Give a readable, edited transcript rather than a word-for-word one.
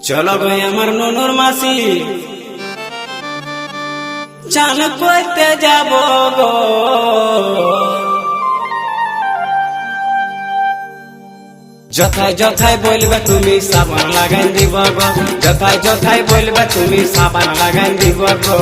চলো গো আমার ননুর মাসি চান করতে যাব গো। যথায় যথায় বলবে তুমি সাবান লাগাই দিব গো, যথায় যথায় বলবে তুমি সাবান লাগাই দিব গো।